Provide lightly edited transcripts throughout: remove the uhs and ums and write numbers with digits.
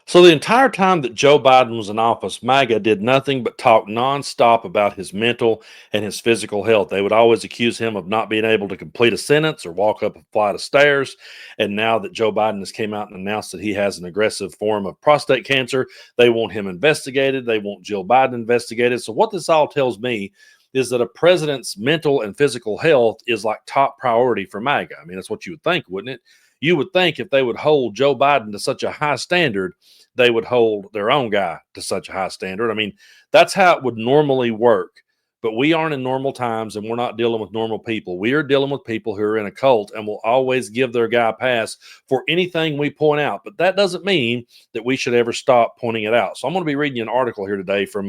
So the entire time that Joe Biden was in office, MAGA did nothing but talk nonstop about his mental and his physical health. They would always accuse him of not being able to complete a sentence or walk up a flight of stairs. And now that Joe Biden has came out and announced that he has an aggressive form of prostate cancer, they want him investigated. They want Jill Biden investigated. So what this all tells me is that a president's mental and physical health is like top priority for MAGA. I mean, that's what you would think, wouldn't it? You would think if they would hold Joe Biden to such a high standard, they would hold their own guy to such a high standard. I mean, that's how it would normally work. But we aren't in normal times and we're not dealing with normal people. We are dealing with people who are in a cult and will always give their guy a pass for anything we point out. But that doesn't mean that we should ever stop pointing it out. So I'm going to be reading you an article here today from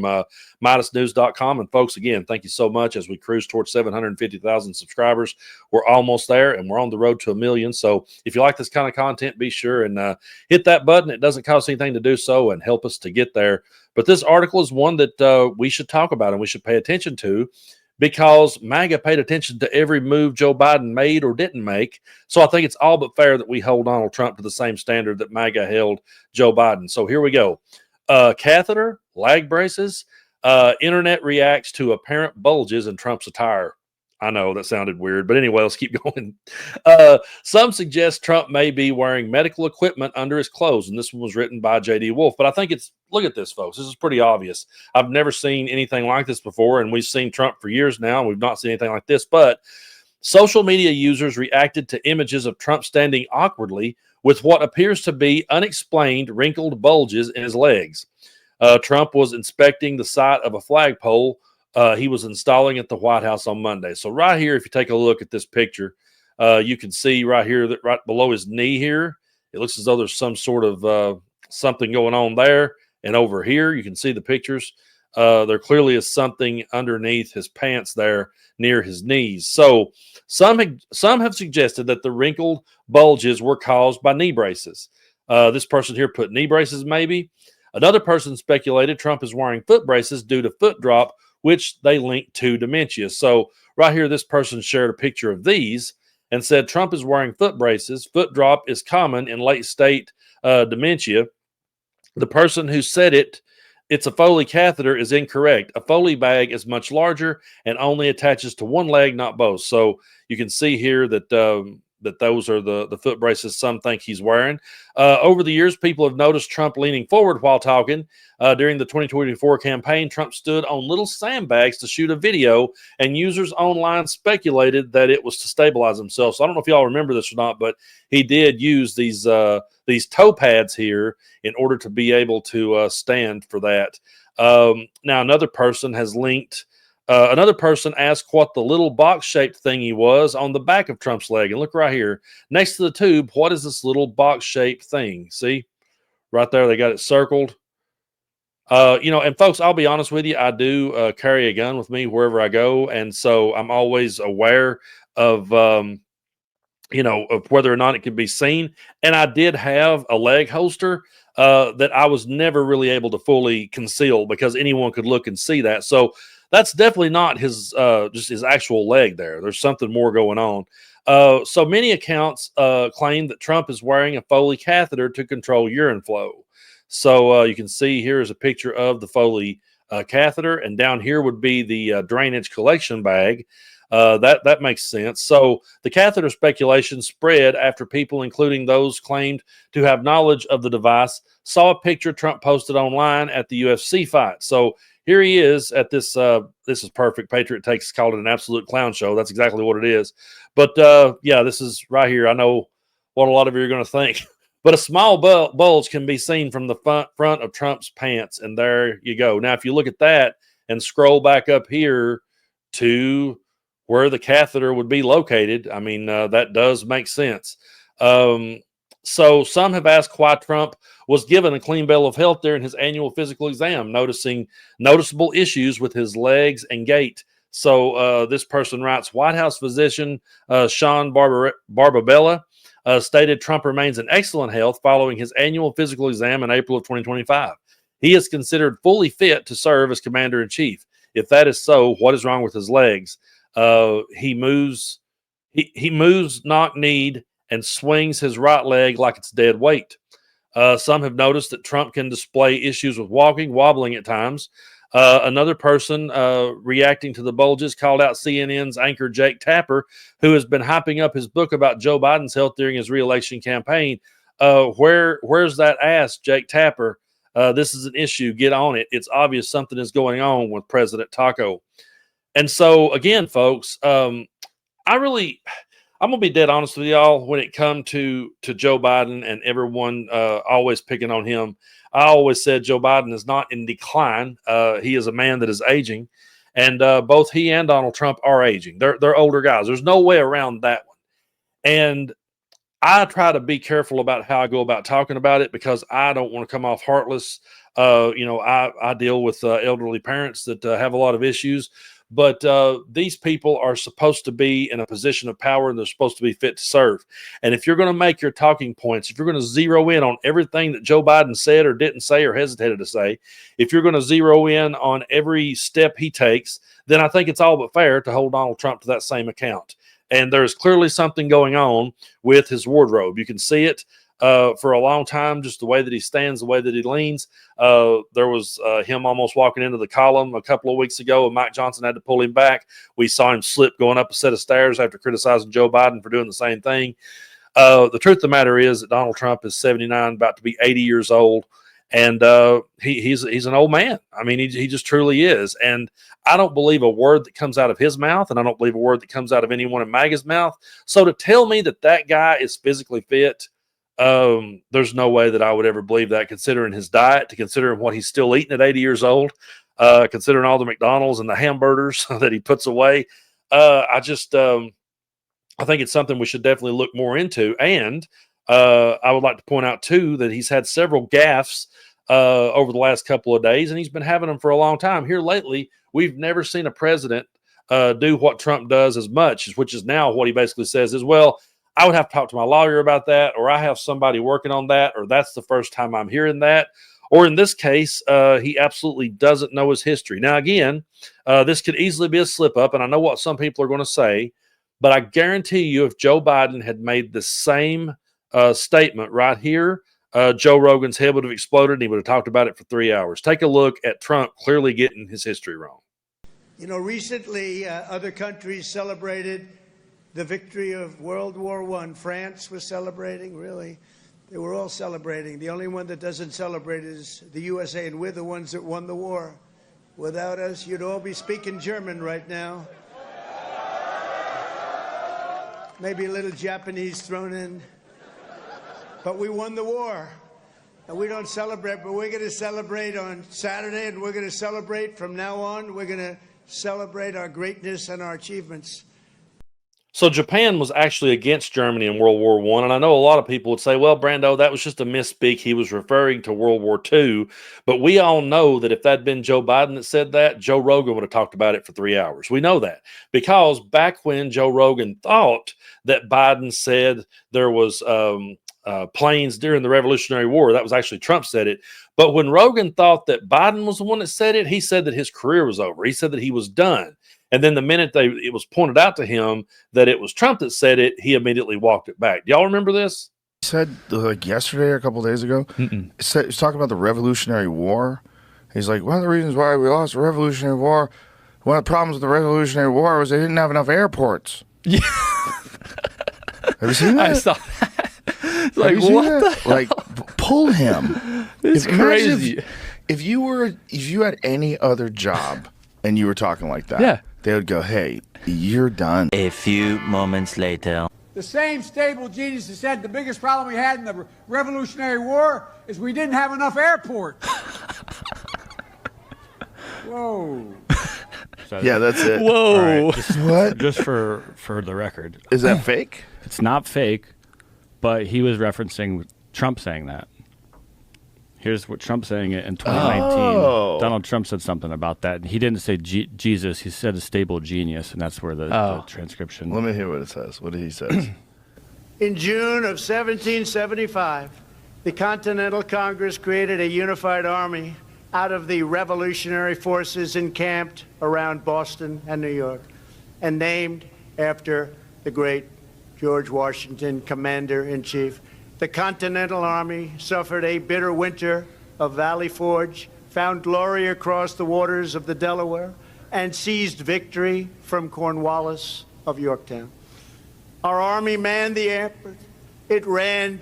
MidasNews.com. And folks, again, thank you so much as we cruise towards 750,000 subscribers. We're almost there and we're on the road to 1 million. So if you like this kind of content, be sure and hit that button. It doesn't cost anything to do so and help us to get there. But this article is one that we should talk about and we should pay attention to because MAGA paid attention to every move Joe Biden made or didn't make. So I think it's all but fair that we hold Donald Trump to the same standard that MAGA held Joe Biden. So here we go. Catheter, lag braces, internet reacts to apparent bulges in Trump's attire. I know that sounded weird, but anyway, let's keep going. Some suggest Trump may be wearing medical equipment under his clothes, and this one was written by J.D. Wolf. But I think look at this, folks. This is pretty obvious. I've never seen anything like this before, and we've seen Trump for years now, and we've not seen anything like this. But social media users reacted to images of Trump standing awkwardly with what appears to be unexplained wrinkled bulges in his legs. Trump was inspecting the site of a flagpole he was installing at the White House on Monday. So right here, if you take a look at this picture, you can see right here that right below his knee here, it looks as though there's some sort of something going on there. And over here, you can see the pictures. There clearly is something underneath his pants there near his knees. So some have suggested that the wrinkled bulges were caused by knee braces. This person here put knee braces maybe. Another person speculated Trump is wearing foot braces due to foot drop, which they linked to dementia. So right here, this person shared a picture of these and said Trump is wearing foot braces. Foot drop is common in late state dementia. The person who said it's a Foley catheter is incorrect. A Foley bag is much larger and only attaches to one leg, not both. So you can see here that that those are the foot braces some think he's wearing. Over the years, people have noticed Trump leaning forward while talking. During the 2024 campaign, Trump stood on little sandbags to shoot a video, and users online speculated that it was to stabilize himself. So I don't know if y'all remember this or not, but he did use these toe pads here in order to be able to stand for that. Now, another person has linked another person asked what the little box-shaped thingy was on the back of Trump's leg. And look right here. Next to the tube, what is this little box-shaped thing? See? Right there, they got it circled. And folks, I'll be honest with you. I do carry a gun with me wherever I go. And so I'm always aware of, of whether or not it can be seen. And I did have a leg holster that I was never really able to fully conceal because anyone could look and see that. So that's definitely not his just his actual leg there. There's something more going on. So many accounts claim that Trump is wearing a Foley catheter to control urine flow. So you can see here is a picture of the Foley catheter, and down here would be the drainage collection bag. That makes sense. So the catheter speculation spread after people, including those claimed to have knowledge of the device, saw a picture Trump posted online at the UFC fight. So here he is at this. This is perfect. Patriot Takes called it an absolute clown show. That's exactly what it is. But yeah, this is right here. I know what a lot of you are going to think. But a small bulge can be seen from the front of Trump's pants. And there you go. Now, if you look at that and scroll back up here to where the catheter would be located, I mean, that does make sense. So some have asked why Trump was given a clean bill of health during his annual physical exam, noticing noticeable issues with his legs and gait. So this person writes, White House physician Sean Barbabella stated Trump remains in excellent health following his annual physical exam in April of 2025. He is considered fully fit to serve as commander-in-chief. If that is so, what is wrong with his legs? He moves knock-kneed and swings his right leg like it's dead weight. Some have noticed that Trump can display issues with walking, wobbling at times. Another person reacting to the bulges called out CNN's anchor Jake Tapper, who has been hyping up his book about Joe Biden's health during his reelection campaign. Where's that ass, Jake Tapper? This is an issue. Get on it. It's obvious something is going on with President Taco. And so, again, folks, I'm gonna be dead honest with y'all when it comes to Joe Biden and everyone always picking on him. I always said Joe Biden is not in decline. He is a man that is aging, and both he and Donald Trump are aging. They're older guys. There's no way around that one. And I try to be careful about how I go about talking about it because I don't want to come off heartless. I deal with elderly parents that have a lot of issues. But these people are supposed to be in a position of power and they're supposed to be fit to serve. And if you're going to make your talking points, if you're going to zero in on everything that Joe Biden said or didn't say or hesitated to say, if you're going to zero in on every step he takes, then I think it's all but fair to hold Donald Trump to that same account. And there's clearly something going on with his wardrobe. You can see it for a long time, just the way that he stands, the way that he leans. There was him almost walking into the column a couple of weeks ago, and Mike Johnson had to pull him back. We saw him slip going up a set of stairs after criticizing Joe Biden for doing the same thing. The truth of the matter is that Donald Trump is 79, about to be 80 years old, and he's an old man. I mean, he just truly is. And I don't believe a word that comes out of his mouth, and I don't believe a word that comes out of anyone in MAGA's mouth. So to tell me that that guy is physically fit, there's no way that I would ever believe that, considering his diet, to considering what he's still eating at 80 years old, considering all the McDonald's and the hamburgers that he puts away. I think it's something we should definitely look more into. And I would like to point out too that he's had several gaffes over the last couple of days, and he's been having them for a long time. Here lately, we've never seen a president do what Trump does as much, which is now what he basically says is, well, I would have to talk to my lawyer about that, or I have somebody working on that, or that's the first time I'm hearing that. Or in this case, he absolutely doesn't know his history. Now, again, this could easily be a slip up, and I know what some people are going to say, but I guarantee you if Joe Biden had made the same statement right here, Joe Rogan's head would have exploded and he would have talked about it for 3 hours. Take a look at Trump clearly getting his history wrong. You know, recently other countries celebrated the victory of World War I. France was celebrating, really. They were all celebrating. The only one that doesn't celebrate is the USA, and we're the ones that won the war. Without us, you'd all be speaking German right now. Maybe a little Japanese thrown in. But we won the war. And we don't celebrate, but we're going to celebrate on Saturday, and we're going to celebrate from now on. We're going to celebrate our greatness and our achievements. So Japan was actually against Germany in World War I, and I know a lot of people would say, well, Brando, that was just a misspeak. He was referring to World War II. But we all know that if that had been Joe Biden that said that, Joe Rogan would have talked about it for 3 hours. We know that because back when Joe Rogan thought that Biden said there was planes during the Revolutionary War, that was actually Trump said it. But when Rogan thought that Biden was the one that said it, he said that his career was over. He said that he was done. And then the minute it was pointed out to him that it was Trump that said it, he immediately walked it back. Do y'all remember this? He said like yesterday or a couple of days ago, he was talking about the Revolutionary War. He's like, one of the reasons why we lost the Revolutionary War, one of the problems with the Revolutionary War was they didn't have enough airports. Yeah. Have you seen that? I saw that. Like, what the hell? Like, pull him. It's crazy. If you had any other job and you were talking like that, yeah, they would go, hey, you're done. A few moments later. The same stable genius that said the biggest problem we had in the Revolutionary War is we didn't have enough airports. Whoa. So yeah, that's it. Whoa. Right. What? Just for the record. Is that fake? It's not fake, but he was referencing Trump saying that. Here's what Trump saying it in 2019. Oh. Donald Trump said something about that. He didn't say Jesus. He said a stable genius, and that's where the transcription. Let me hear what it says. What did he say? In June of 1775, the Continental Congress created a unified army out of the revolutionary forces encamped around Boston and New York, and named after the great George Washington, Commander-in-Chief. The Continental Army suffered a bitter winter of Valley Forge, found glory across the waters of the Delaware, and seized victory from Cornwallis of Yorktown. Our Army manned the airport. It ran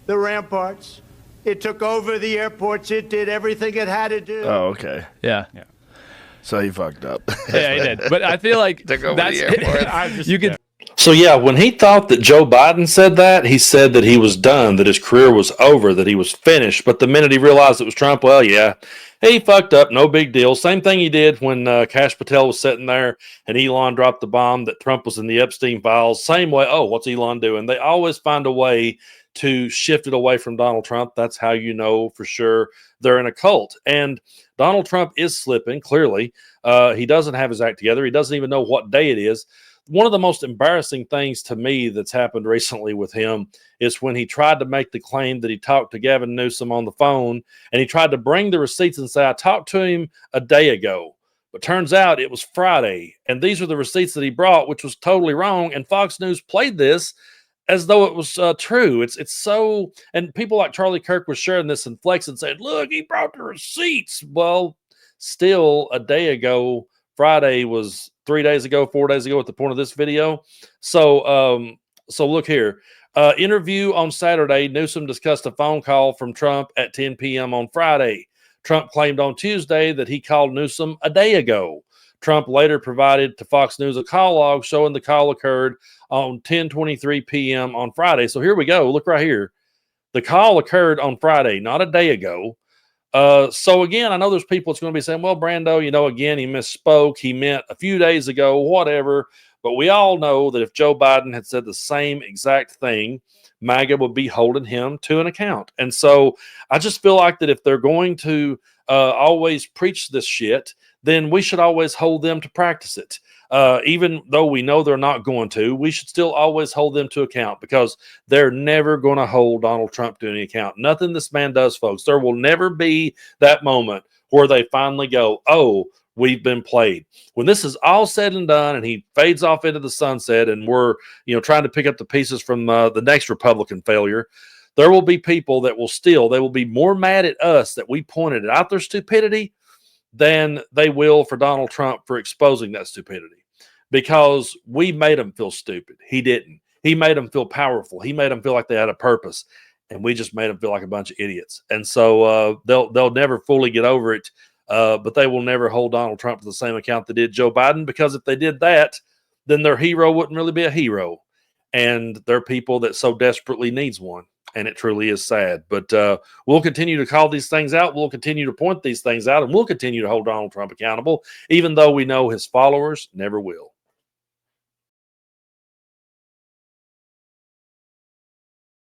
the ramparts. It took over the airports. It did everything it had to do. Oh, okay. Yeah. So he fucked up. Yeah, he did. But I feel like Took over that's the airport. you could. So yeah, when he thought that Joe Biden said that, he said that he was done, that his career was over, that he was finished. But the minute he realized it was Trump, well, yeah, he fucked up. No big deal. Same thing he did when Kash Patel was sitting there and Elon dropped the bomb that Trump was in the Epstein files. Same way. Oh, what's Elon doing? They always find a way to shift it away from Donald Trump. That's how you know for sure they're in a cult. And Donald Trump is slipping, clearly. He doesn't have his act together. He doesn't even know what day it is. One of the most embarrassing things to me that's happened recently with him is when he tried to make the claim that he talked to Gavin Newsom on the phone, and he tried to bring the receipts and say, I talked to him a day ago. But turns out it was Friday, and these are the receipts that he brought, which was totally wrong. And Fox News played this as though it was true. It's so, and people like Charlie Kirk was sharing this and Flex and said, look, he brought the receipts. Well, still a day ago, Friday was 3 days ago, 4 days ago at the point of this video. So look here. Interview on Saturday. Newsom discussed a phone call from Trump at 10 p.m. on Friday. Trump claimed on Tuesday that he called Newsom a day ago. Trump later provided to Fox News a call log showing the call occurred on 10:23 p.m. on Friday. So here we go. Look right here. The call occurred on Friday, not a day ago. So again, I know there's people that's going to be saying, well, Brando, again, he misspoke. He meant a few days ago, whatever. But we all know that if Joe Biden had said the same exact thing, MAGA would be holding him to an account. And so I just feel like that if they're going to always preach this shit, then we should always hold them to practice it. Even though we know they're not going to, we should still always hold them to account because they're never going to hold Donald Trump to any account. Nothing this man does, folks. There will never be that moment where they finally go, oh, we've been played. When this is all said and done and he fades off into the sunset and we're trying to pick up the pieces from the next Republican failure, there will be people that they will be more mad at us that we pointed out their stupidity than they will for Donald Trump for exposing that stupidity, because we made them feel stupid. He didn't. He made them feel powerful. He made them feel like they had a purpose, and we just made them feel like a bunch of idiots. And so they'll never fully get over it, but they will never hold Donald Trump to the same account they did Joe Biden, because if they did that, then their hero wouldn't really be a hero, and they're people that so desperately needs one. And it truly is sad. But we'll continue to call these things out. We'll continue to point these things out. And we'll continue to hold Donald Trump accountable, even though we know his followers never will.